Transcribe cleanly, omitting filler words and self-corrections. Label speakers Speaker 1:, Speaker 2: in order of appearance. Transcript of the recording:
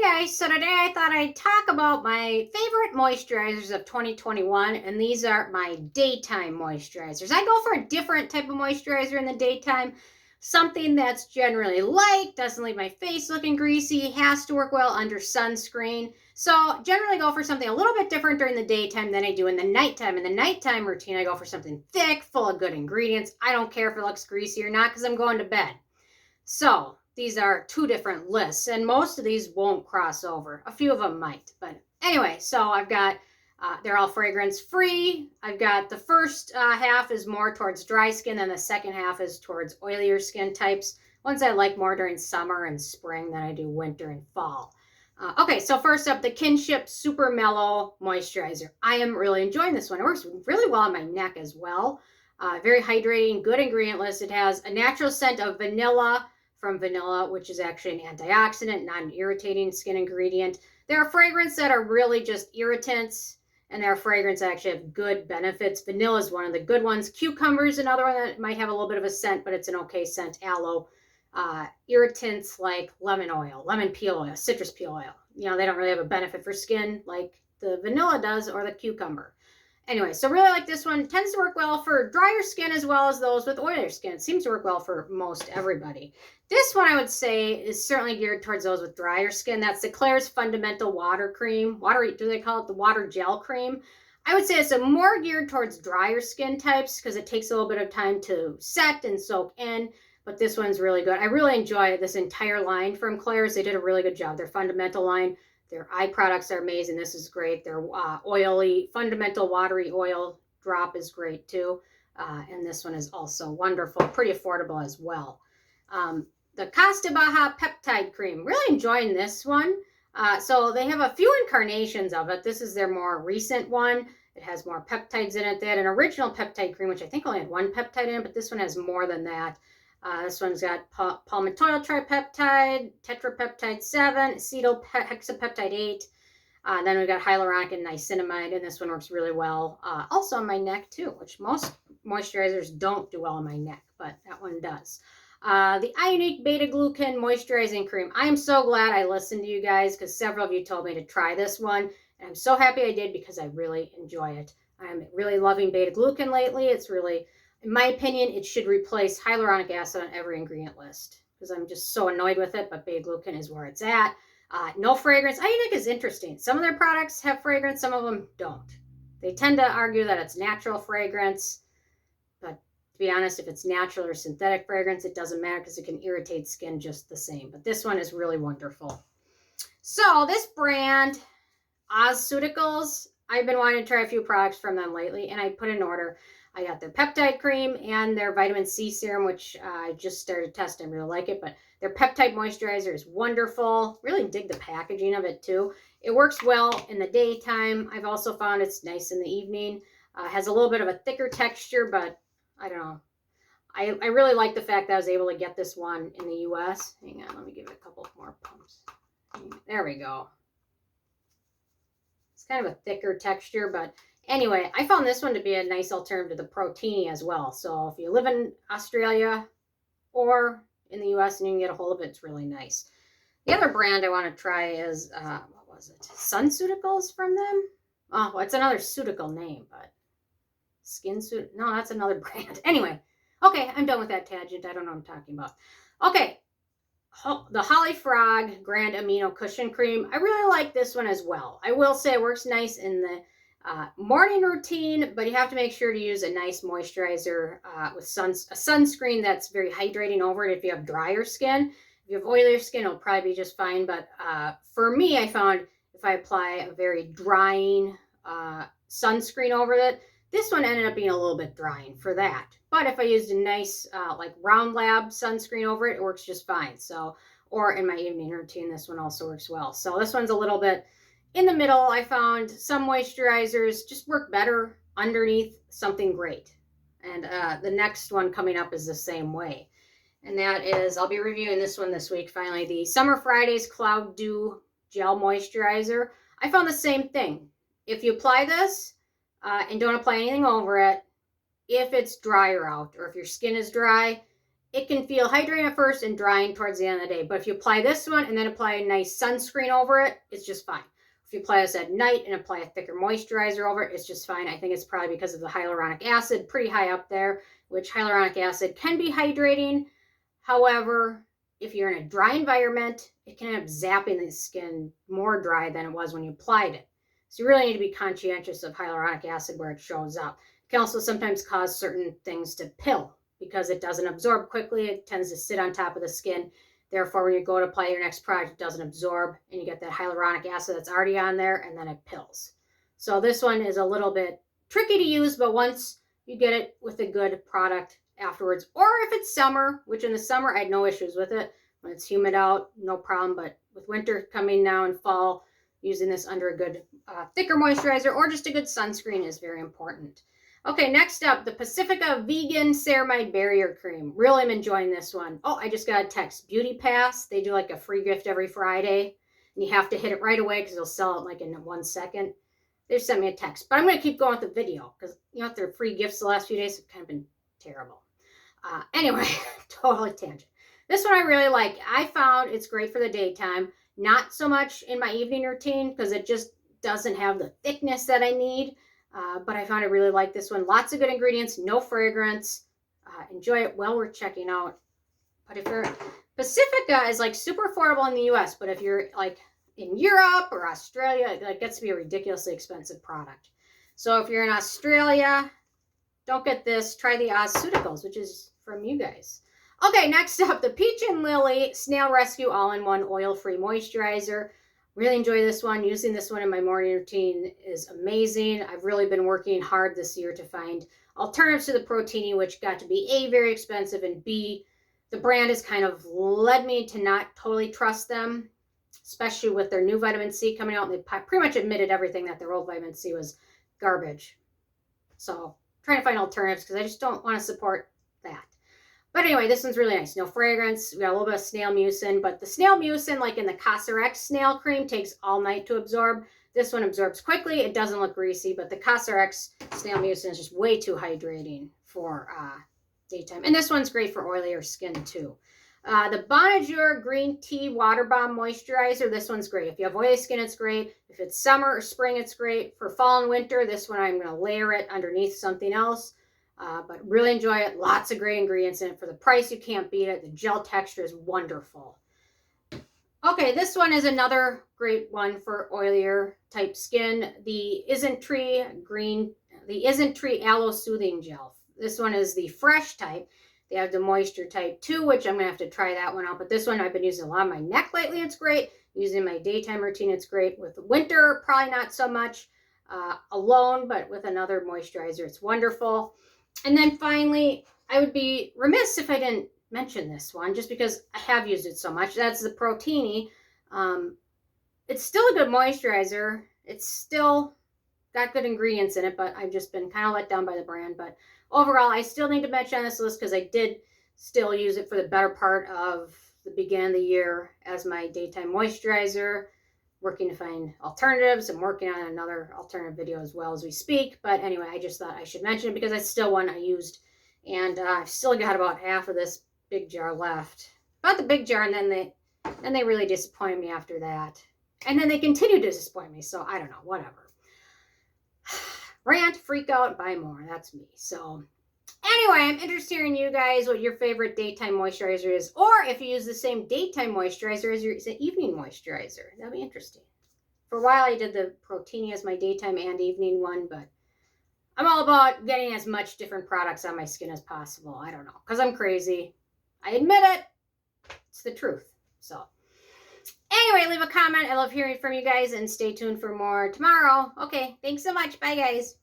Speaker 1: guys, so today I thought I'd talk about my favorite moisturizers of 2021, and these are my daytime moisturizers. I go for a different type of moisturizer in the daytime, something that's generally light, doesn't leave my face looking greasy, has to work well under sunscreen. So generally go for something a little bit different during the daytime than I do in the nighttime. In the nighttime routine, I go for something thick, full of good ingredients. I don't care if it looks greasy or not because I'm going to bed. So these are two different lists, and most of these won't cross over. A few of them might, but anyway, so I've got, they're all fragrance free. I've got the first half is more towards dry skin, and the second half is towards oilier skin types. Ones I like more during summer and spring than I do winter and fall. Okay, so first up, the Kinship Supermellow Moisturizer. I am really enjoying this one. It works really well on my neck as well. Very hydrating, good ingredient list. It has a natural scent of vanilla from vanilla, which is actually an antioxidant, not an irritating skin ingredient. There are fragrances that are really just irritants, and there are fragrances that actually have good benefits. Vanilla is one of the good ones. Cucumber is another one that might have a little bit of a scent, but it's an okay scent. Aloe. Irritants like lemon oil, lemon peel oil, citrus peel oil. You know, they don't really have a benefit for skin like the vanilla does or the cucumber. Anyway, so really like this one. It tends to work well for drier skin as well as those with oilier skin. It seems to work well for most everybody. This one I would say is certainly geared towards those with drier skin. That's the Klairs Fundamental Water Cream. Do they call it the water gel cream? I would say it's more geared towards drier skin types because it takes a little bit of time to set and soak in. But this one's really good. I really enjoy this entire line from Klairs. They did a really good job. Their Fundamental line. Their eye products are amazing. This is great. Their oily, fundamental watery oil drop is great too. And this one is also wonderful, pretty affordable as well. The Baha Peptide Cream. Really enjoying this one. So they have a few incarnations of it. This is their more recent one. It has more peptides in it. They had an original peptide cream, which I think only had one peptide in it, but this one has more than that. This one's got palmitoyl tripeptide, tetrapeptide 7, acetyl hexapeptide 8. Then we've got hyaluronic and niacinamide, and this one works really well. Also on my neck too, which most moisturizers don't do well on my neck, but that one does. The Ioniq Beta Glucan Moisturizing Cream. I am so glad I listened to you guys because several of you told me to try this one, and I'm so happy I did because I really enjoy it. I'm really loving Beta Glucan lately. It's really, in my opinion, it should replace hyaluronic acid on every ingredient list because I'm just so annoyed with it, but Beta Glucan is where it's at. No fragrance. Ioniq is interesting. Some of their products have fragrance, some of them don't. They tend to argue that it's natural fragrance, but to be honest, if it's natural or synthetic fragrance, it doesn't matter because it can irritate skin just the same. But this one is really wonderful. So this brand, Ausceuticals, I've been wanting to try a few products from them lately, and I put in order. I got their peptide cream and their vitamin C serum, which I just started testing. I really like it, but their peptide moisturizer is wonderful. Really dig the packaging of it too. It works well in the daytime. I've also found it's nice in the evening. Has a little bit of a thicker texture, but I don't know. I really like the fact that I was able to get this one in the US. Hang on, let me give it a couple more pumps. There we go. It's kind of a thicker texture, but anyway, I found this one to be a nice alternative to the Protini as well. So if you live in Australia or in the US and you can get a hold of it, it's really nice. The other brand I want to try is, what was it? Sunseuticals from them? Oh, well, it's another Ceutical name, but Skin Suit. No, that's another brand. Anyway, okay, I'm done with that tangent. I don't know what I'm talking about. Okay, the Holifrog Grand Amino Cushion Cream. I really like this one as well. I will say it works nice in the morning routine, but you have to make sure to use a nice moisturizer with a sunscreen that's very hydrating over it if you have drier skin. If you have oilier skin, it'll probably be just fine, but for me, I found if I apply a very drying sunscreen over it, this one ended up being a little bit drying for that. But if I used a nice like Round Lab sunscreen over it, it works just fine. So, or in my evening routine, this one also works well. So this one's a little bit in the middle. I found some moisturizers just work better underneath something great. And the next one coming up is the same way. And that is, I'll be reviewing this one this week, finally, the Summer Fridays Cloud Dew Gel Moisturizer. I found the same thing. If you apply this and don't apply anything over it, if it's drier out or if your skin is dry, it can feel hydrating at first and drying towards the end of the day. But if you apply this one and then apply a nice sunscreen over it, it's just fine. If you apply this at night and apply a thicker moisturizer over it, it's just fine. I think it's probably because of the hyaluronic acid pretty high up there, which hyaluronic acid can be hydrating. However, if you're in a dry environment, it can end up zapping the skin more dry than it was when you applied it. So you really need to be conscientious of hyaluronic acid where it shows up. It can also sometimes cause certain things to pill because it doesn't absorb quickly. It tends to sit on top of the skin. Therefore, when you go to apply your next product, it doesn't absorb and you get that hyaluronic acid that's already on there and then it pills. So this one is a little bit tricky to use, but once you get it with a good product afterwards, or if it's summer, which in the summer I had no issues with it. When it's humid out, no problem. But with winter coming now and fall, using this under a good thicker moisturizer or just a good sunscreen is very important. Okay, next up, the Pacifica Vegan Ceramide Barrier Cream. Really am enjoying this one. Oh, I just got a text. Beauty Pass. They do like a free gift every Friday. And you have to hit it right away because they'll sell it like in 1 second. They sent me a text. But I'm going to keep going with the video because, you know, their free gifts the last few days have kind of been terrible. Anyway, totally tangent. This one I really like. I found it's great for the daytime. Not so much in my evening routine because it just doesn't have the thickness that I need. But I found I really like this one. Lots of good ingredients, no fragrance. Enjoy it, well worth checking out. But if you're, Pacifica is like super affordable in the US, but if you're like in Europe or Australia, it gets to be a ridiculously expensive product. So if you're in Australia, don't get this. Try the Ausceuticals, which is from you guys. Okay, next up, the Peach and Lily Snail Rescue All-in-One Oil-Free Moisturizer. Really enjoy this one. Using this one in my morning routine is amazing. I've really been working hard this year to find alternatives to the Protini, which got to be A, very expensive, and B, the brand has kind of led me to not totally trust them, especially with their new vitamin C coming out. They pretty much admitted everything that their old vitamin C was garbage. So trying to find alternatives because I just don't want to support that. But anyway, this one's really nice. No fragrance. We got a little bit of snail mucin, but the snail mucin, like in the Cosrx snail cream, takes all night to absorb. This one absorbs quickly. It doesn't look greasy, but the Cosrx snail mucin is just way too hydrating for daytime. And this one's great for oilier skin too. The Bonajour Green Tea Water Bomb Moisturizer. This one's great. If you have oily skin, it's great. If it's summer or spring, it's great. For fall and winter, this one I'm going to layer it underneath something else. But really enjoy it. Lots of great ingredients in it. For the price, you can't beat it. The gel texture is wonderful. Okay, this one is another great one for oilier type skin. The Isnt Aloe Soothing Gel. This one is the fresh type. They have the moisture type too, which I'm going to have to try that one out. But this one I've been using a lot on my neck lately. It's great. Using my daytime routine, it's great. With winter, probably not so much alone, but with another moisturizer, it's wonderful. And then finally, I would be remiss if I didn't mention this one, just because I have used it so much. That's the Protini. It's still a good moisturizer. It's still got good ingredients in it, but I've just been kind of let down by the brand. But overall, I still need to mention on this list because I did still use it for the better part of the beginning of the year as my daytime moisturizer. Working to find alternatives. I'm working on another alternative video as well as we speak. But anyway, I just thought I should mention it because it's still one I used. And I've still got about half of this big jar left. About the big jar, and then they really disappointed me after that. And then they continue to disappoint me. So I don't know, whatever. Rant, freak out, buy more. That's me. So anyway, I'm interested in you guys what your favorite daytime moisturizer is, or if you use the same daytime moisturizer as your evening moisturizer. That'd be interesting. For a while, I did the Protini as my daytime and evening one, but I'm all about getting as much different products on my skin as possible. I don't know, because I'm crazy. I admit it. It's the truth. So anyway, leave a comment. I love hearing from you guys, and stay tuned for more tomorrow. Okay, thanks so much. Bye, guys.